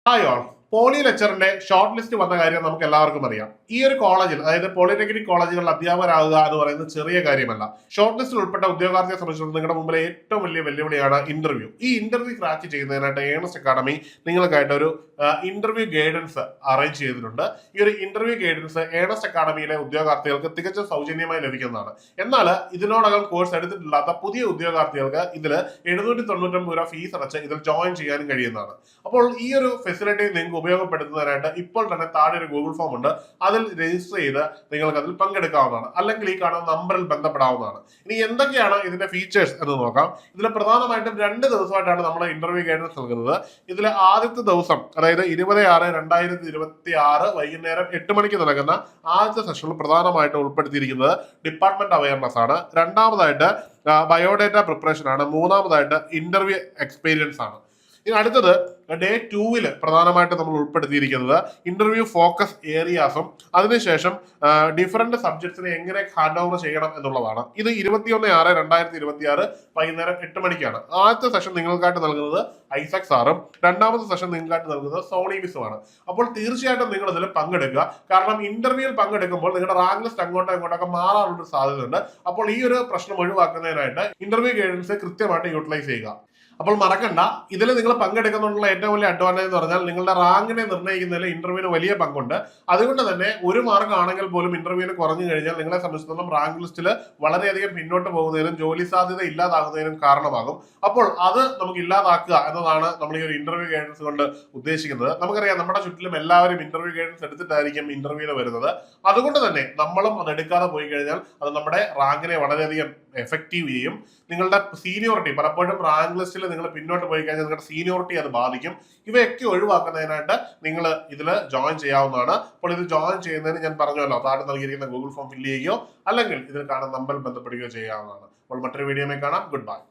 Hi all. Poly ലെക്ചറിന്റെ short list വന്ന കാര്യം നമുക്ക് എല്ലാവർക്കും അറിയാം. ഈ ഒരു കോളേജിൽ, അതായത് പോളിടെക്നിക് കോളേജുകളിൽ അധ്യാപകരാകുക എന്ന് പറയുന്നത് ചെറിയ കാര്യമല്ല. ഷോർട്ട് ലിസ്റ്റിൽ ഉൾപ്പെട്ട ഉദ്യോഗാർത്ഥിയെ സംബന്ധിച്ചിടത്തോളം നിങ്ങളുടെ മുമ്പിലെ ഏറ്റവും വലിയ വെല്ലുവിളിയാണ് ഇന്റർവ്യൂ. ഈ ഇന്റർവ്യൂ ക്രാക്ക് ചെയ്യുന്നതിനായിട്ട് ഏണസ്റ്റ് അക്കാഡമി നിങ്ങൾക്കായിട്ട് ഒരു ഇന്റർവ്യൂ ഗൈഡൻസ് അറേഞ്ച് ചെയ്തിട്ടുണ്ട്. ഈ ഒരു ഇന്റർവ്യൂ ഗൈഡൻസ് ഏണസ്റ്റ് അക്കാഡമിയിലെ ഉദ്യോഗാർത്ഥികൾക്ക് തികച്ചും സൗജന്യമായി ലഭിക്കുന്നതാണ്. എന്നാൽ ഇതിനോടകം കോഴ്സ് എടുത്തിട്ടില്ലാത്ത പുതിയ ഉദ്യോഗാർത്ഥികൾക്ക് ഇതിൽ 799 രൂപ ഫീസ് അടച്ച് ഇതിൽ ജോയിൻ ചെയ്യാനും കഴിയുന്നതാണ്. അപ്പോൾ ഈ ഒരു ഫെസിലിറ്റി നിങ്ങൾക്ക് ഉപയോഗപ്പെടുത്തുന്നതിനായിട്ട് ഇപ്പോൾ തന്നെ താഴെ ഒരു ഗൂഗിൾ ഫോം ഉണ്ട്. അതിൽ രജിസ്റ്റർ ചെയ്ത് നിങ്ങൾക്ക് അതിൽ പങ്കെടുക്കാവുന്നതാണ്. അല്ലെങ്കിൽ ഈ കാണുന്ന നമ്പറിൽ ബന്ധപ്പെടാവുന്നതാണ്. ഇനി എന്തൊക്കെയാണ് ഇതിന്റെ ഫീച്ചേഴ്സ് എന്ന് നോക്കാം. ഇതിൽ പ്രധാനമായിട്ടും 2 ദിവസമായിട്ടാണ് നമ്മൾ ഇന്റർവ്യൂ ഗൈഡൻസ് നൽകുന്നത്. ഇതിൽ ആദ്യത്തെ ദിവസം, അതായത് 20/6/2026 വൈകുന്നേരം 8 മണിക്ക് നടക്കുന്ന ആദ്യത്തെ സെഷനിൽ പ്രധാനമായിട്ടും ഉൾപ്പെടുത്തിയിരിക്കുന്നത് ഡിപ്പാർട്ട്മെന്റ് അവയർനെസ് ആണ്. രണ്ടാമതായിട്ട് ബയോഡേറ്റ പ്രിപ്പറേഷൻ ആണ്. മൂന്നാമതായിട്ട് ഇന്റർവ്യൂ എക്സ്പീരിയൻസ് ആണ്. ഇനി അടുത്തത് ഡേ 2 പ്രധാനമായിട്ട് നമ്മൾ ഉൾപ്പെടുത്തിയിരിക്കുന്നത് ഇന്റർവ്യൂ ഫോക്കസ് ഏരിയാസും അതിനുശേഷം ഡിഫറെന്റ് സബ്ജക്ട്സിനെ എങ്ങനെ ഹാൻഡ് ഓവർ ചെയ്യണം എന്നുള്ളതാണ്. ഇത് 21/6/2026 വൈകുന്നേരം 8 മണിക്കാണ്. ആദ്യത്തെ സെഷൻ നിങ്ങൾക്കായിട്ട് നൽകുന്നത് ഐസക് സാറും രണ്ടാമത്തെ സെഷൻ നിങ്ങൾക്കായിട്ട് നൽകുന്നത് സോണി മിസുമാണ്. അപ്പോൾ തീർച്ചയായിട്ടും നിങ്ങൾ ഇതിൽ പങ്കെടുക്കുക. കാരണം ഇന്റർവ്യൂവിൽ പങ്കെടുക്കുമ്പോൾ നിങ്ങളുടെ റാങ്ക് ലിസ്റ്റ് അങ്ങോട്ടൊക്കെ മാറാനുള്ള സാധ്യതയുണ്ട്. അപ്പോൾ ഈ ഒരു പ്രശ്നം ഒഴിവാക്കുന്നതിനായിട്ട് ഇന്റർവ്യൂ ഗൈഡൻസ് കൃത്യമായിട്ട് യൂട്ടിലൈസ് ചെയ്യുക. അപ്പോൾ മറക്കണ്ട, ഇതിൽ നിങ്ങൾ പങ്കെടുക്കുന്നുള്ള ഏറ്റവും വലിയ അഡ്വാൻറ്റേജ് എന്ന് പറഞ്ഞാൽ നിങ്ങളുടെ റാങ്കിനെ നിർണ്ണയിക്കുന്നതിൽ ഇന്റർവ്യൂവിന് വലിയ പങ്കുണ്ട്. അതുകൊണ്ട് തന്നെ 1 മാർക്ക് ആണെങ്കിൽ പോലും ഇന്റർവ്യൂവിന് കുറഞ്ഞു കഴിഞ്ഞാൽ നിങ്ങളെ സംബന്ധിച്ചിടത്തോളം റാങ്ക് ലിസ്റ്റിൽ വളരെയധികം പിന്നോട്ട് പോകുന്നതിനും ജോലി സാധ്യത ഇല്ലാതാകുന്നതിനും കാരണമാകും. അപ്പോൾ അത് നമുക്ക് ഇല്ലാതാക്കുക എന്നതാണ് നമ്മൾ ഈ ഒരു ഇന്റർവ്യൂ ഗൈഡൻസ് കൊണ്ട് ഉദ്ദേശിക്കുന്നത്. നമുക്കറിയാം, നമ്മുടെ ചുറ്റിലും എല്ലാവരും ഇന്റർവ്യൂ ഗൈഡൻസ് എടുത്തിട്ടായിരിക്കും ഇന്റർവ്യൂവിന് വരുന്നത്. അതുകൊണ്ട് തന്നെ നമ്മളും അത് എടുക്കാതെ പോയി കഴിഞ്ഞാൽ അത് നമ്മുടെ റാങ്കിനെ വളരെയധികം എഫക്റ്റീവ് ചെയ്യും. നിങ്ങളുടെ സീനിയോറിറ്റി, പലപ്പോഴും റാങ്ക് ലിസ്റ്റിൽ നിങ്ങൾ പിന്നോട്ട് പോയി കഴിഞ്ഞാൽ നിങ്ങളുടെ സീനിയോറിറ്റി അത് ബാധിക്കും. ഇവയൊക്കെ ഒഴിവാക്കുന്നതിനായിട്ട് നിങ്ങൾ ഇതിൽ ജോയിൻ ചെയ്യാവുന്നതാണ്. അപ്പോൾ ഇത് ജോയിൻ ചെയ്യുന്നതിന് ഞാൻ പറഞ്ഞല്ലോ, താഴെ നൽകിയിരിക്കുന്ന ഗൂഗിൾ ഫോം ഫില്ല് ചെയ്യുകയോ അല്ലെങ്കിൽ ഇതിൽ കാണുന്ന നമ്പറിൽ ബന്ധപ്പെടുകയോ ചെയ്യാവുന്നതാണ്. അപ്പോൾ മറ്റൊരു വീഡിയോയിൽ കാണാം. Good bye.